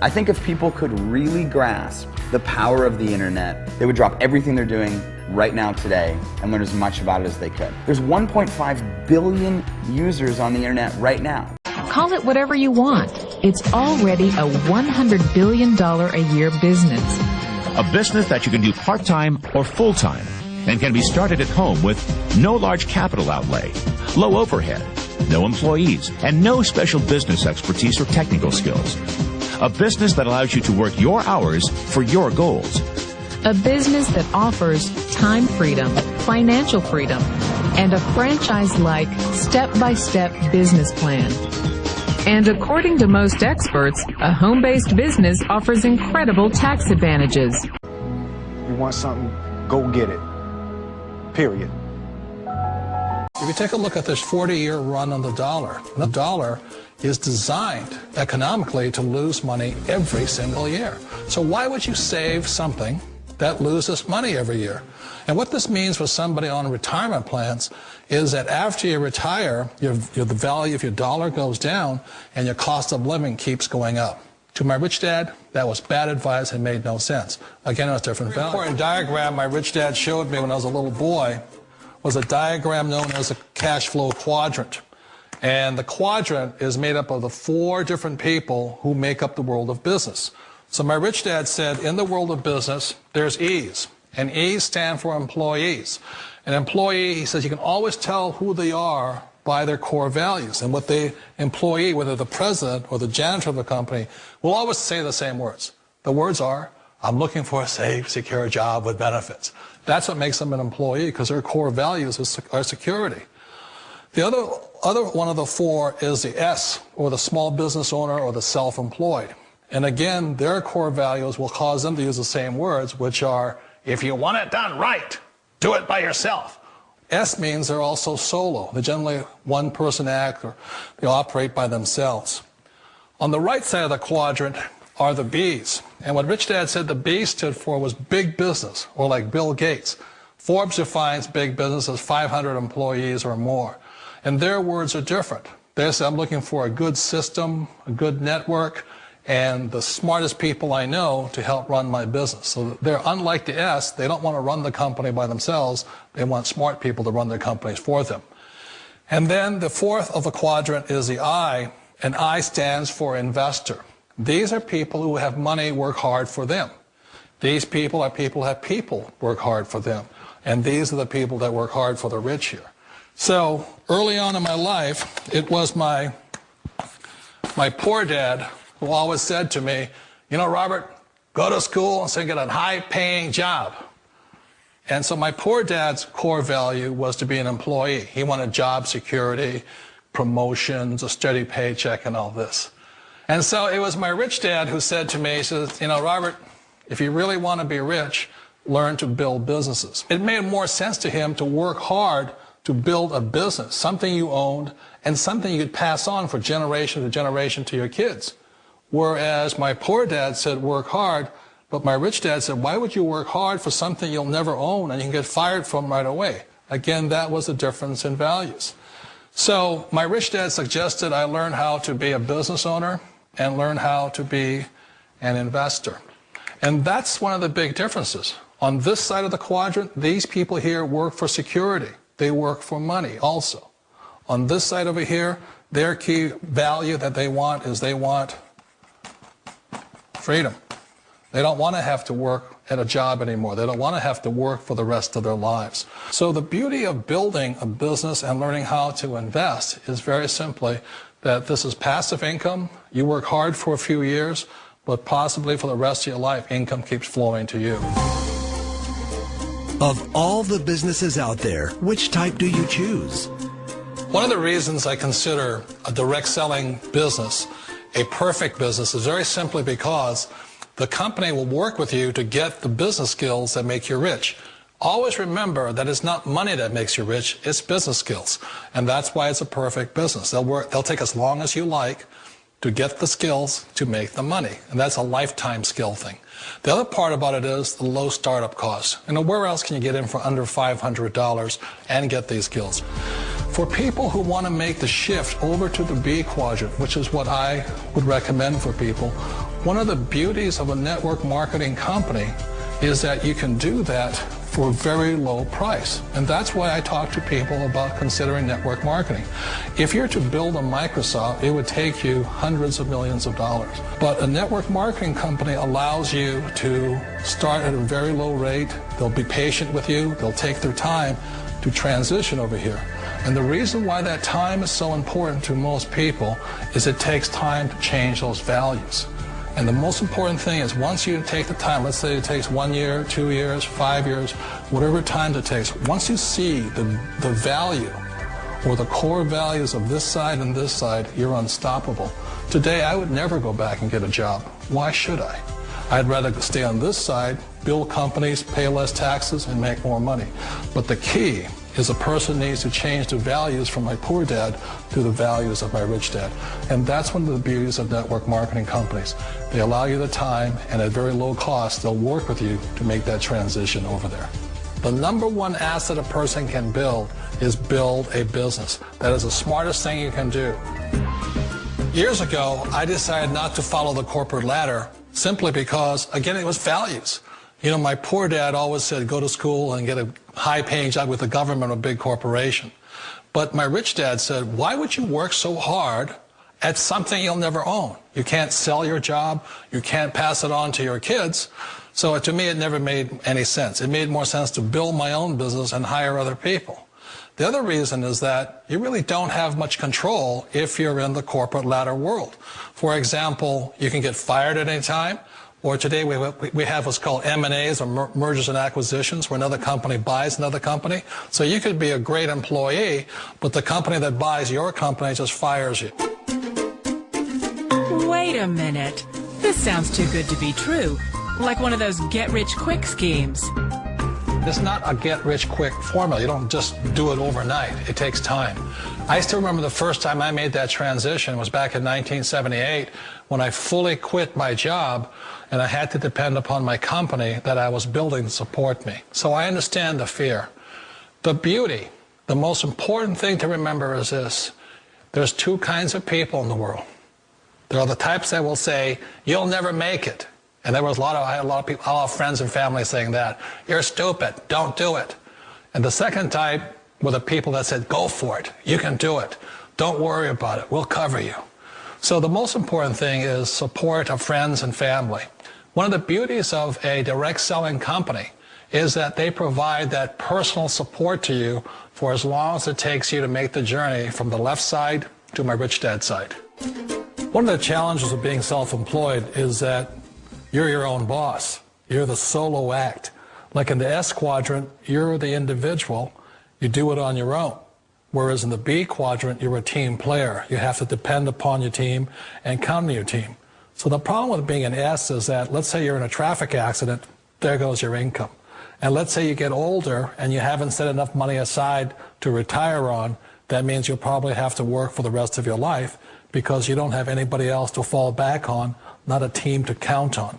I think if people could really grasp the power of the internet, they would drop everything they're doing right now today and learn as much about it as they could. There's 1.5 billion users on the internet right now. Call it whatever you want. It's already a $100 billion a year business. A business that you can do part-time or full-time and can be started at home with no large capital outlay, low overhead, no employees, and no special business expertise or technical skills. A business that allows you to work your hours for your goals. A business that offers time freedom, financial freedom, and a franchise-like, step-by-step business plan. And according to most experts, a home-based business offers incredible tax advantages. You want something, go get it. Period. If you take a look at this 40-year run on the dollar is designed economically to lose money every single year. So why would you save something that loses money every year? And what this means for somebody on retirement plans is that after you retire, the value of your dollar goes down and your cost of living keeps going up. To my rich dad, that was bad advice and made no sense. Again, it was different value. An important diagram my rich dad showed me when I was a little boy was a diagram known as a cash flow quadrant. And the quadrant is made up of the 4 different people who make up the world of business. So my rich dad said, in the world of business, there's E's. And E's stand for employees. An employee, he says, you can always tell who they are by their core values. And what the employee, whether the president or the janitor of the company, will always say the same words. The words are, I'm looking for a safe, secure job with benefits. That's what makes them an employee, because their core values are security. The other one of the 4 is the S, or the small business owner or the self-employed. And again, their core values will cause them to use the same words, which are, if you want it done right, do it by yourself. S means they're also solo. They're generally one-person act, or they operate by themselves. On the right side of the quadrant are the B's. And what Rich Dad said the B stood for was big business, or like Bill Gates. Forbes defines big business as 500 employees or more. And their words are different. They say, I'm looking for a good system, a good network, and the smartest people I know to help run my business. So they're unlike the S. They don't want to run the company by themselves. They want smart people to run their companies for them. And then the 4th of the quadrant is the I, and I stands for investor. These are people who have money work hard for them. These people are people who have people work hard for them. And these are the people that work hard for the rich here. So early on in my life, it was my poor dad who always said to me, you know, Robert, go to school and so get a high-paying job. And so my poor dad's core value was to be an employee. He wanted job security, promotions, a steady paycheck, and all this. And so it was my rich dad who said to me, he says, you know, Robert, if you really want to be rich, learn to build businesses. It made more sense to him to work hard to build a business, something you owned and something you could pass on for generation to generation to your kids. Whereas my poor dad said work hard, but my rich dad said, why would you work hard for something you'll never own and you can get fired from right away? Again, that was the difference in values. So my rich dad suggested I learn how to be a business owner and learn how to be an investor. And that's one of the big differences. On this side of the quadrant, these people here work for security. They work for money also. On this side over here, their key value that they want is they want freedom. They don't want to have to work at a job anymore. They don't want to have to work for the rest of their lives. So the beauty of building a business and learning how to invest is very simply that this is passive income. You work hard for a few years, but possibly for the rest of your life, income keeps flowing to you. Of all the businesses out there, which type do you choose? One of the reasons I consider a direct selling business a perfect business is very simply because the company will work with you to get the business skills that make you rich. Always remember that it's not money that makes you rich, it's business skills. And that's why it's a perfect business. They'll take as long as you like to get the skills to make the money. And that's a lifetime skill thing. The other part about it is the low startup cost. You know, where else can you get in for under $500 and get these skills? For people who want to make the shift over to the B quadrant, which is what I would recommend for people, One of the beauties of a network marketing company is that you can do that for a very low price. And that's why I talk to people about considering network marketing. If you're to build a Microsoft, it would take you hundreds of millions of dollars. But a network marketing company allows you to start at a very low rate. They'll be patient with you. They'll take their time to transition over here. And the reason why that time is so important to most people is it takes time to change those values. And the most important thing is once you take the time, let's say it takes 1 year, 2 years, 5 years, whatever time it takes, once you see the value or the core values of this side and this side, you're unstoppable. Today, I would never go back and get a job. Why should I? I'd rather stay on this side, build companies, pay less taxes, and make more money. But the key is a person needs to change the values from my poor dad to the values of my rich dad. And that's one of the beauties of network marketing companies. They allow you the time, and at very low cost, they'll work with you to make that transition over there. The number one asset a person can build is build a business. That is the smartest thing you can do. Years ago, I decided not to follow the corporate ladder simply because, again, it was values. You know, my poor dad always said, go to school and get a high-paying job with the government or a big corporation. But my rich dad said, why would you work so hard at something you'll never own? You can't sell your job. You can't pass it on to your kids. So to me, it never made any sense. It made more sense to build my own business and hire other people. The other reason is that you really don't have much control if you're in the corporate ladder world. For example, you can get fired at any time. Or today we have what's called M&As, or mergers and acquisitions, where another company buys another company. So you could be a great employee, but the company that buys your company just fires you. Wait a minute. This sounds too good to be true. Like one of those get-rich-quick schemes. It's not a get-rich-quick formula. You don't just do it overnight. It takes time. I still remember the first time I made that transition was back in 1978 when I fully quit my job and I had to depend upon my company that I was building to support me. So I understand the fear. The beauty, the most important thing to remember is this. There's two kinds of people in the world. There are the types that will say, you'll never make it. And there was I had a lot of people, a lot of friends and family saying that. You're stupid, don't do it. And the second type were the people that said, go for it, you can do it. Don't worry about it, we'll cover you. So the most important thing is support of friends and family. One of the beauties of a direct selling company is that they provide that personal support to you for as long as it takes you to make the journey from the left side to my rich dad side. One of the challenges of being self-employed is that you're your own boss. You're the solo act. Like in the S quadrant, you're the individual. You do it on your own. Whereas in the B quadrant, you're a team player. You have to depend upon your team and count on your team. So the problem with being an S is that, let's say you're in a traffic accident, there goes your income. And let's say you get older and you haven't set enough money aside to retire on, that means you'll probably have to work for the rest of your life because you don't have anybody else to fall back on, not a team to count on.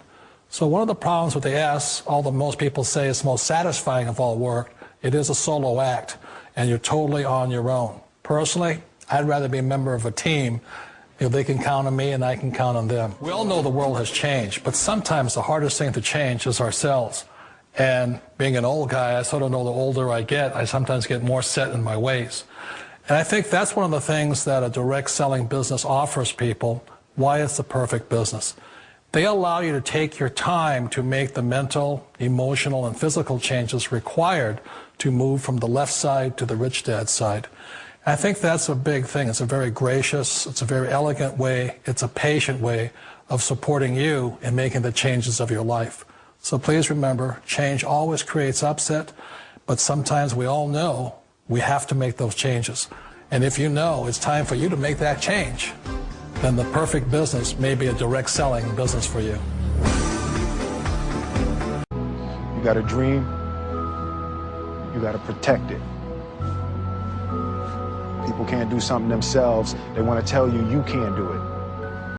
So one of the problems with the S, although most people say it's most satisfying of all work, it is a solo act, and you're totally on your own. Personally, I'd rather be a member of a team. If they can count on me and I can count on them. We all know the world has changed, but sometimes the hardest thing to change is ourselves. And being an old guy, I sort of know the older I get, I sometimes get more set in my ways. And I think that's one of the things that a direct selling business offers people, why it's the perfect business. They allow you to take your time to make the mental, emotional, and physical changes required to move from the left side to the rich dad side. I think that's a big thing. It's a very gracious, it's a very elegant way, it's a patient way of supporting you in making the changes of your life. So please remember, change always creates upset, but sometimes we all know we have to make those changes. And if you know it's time for you to make that change, then the perfect business may be a direct selling business for you. You got a dream, you got to protect it. People can't do something themselves. They want to tell you you can't do it.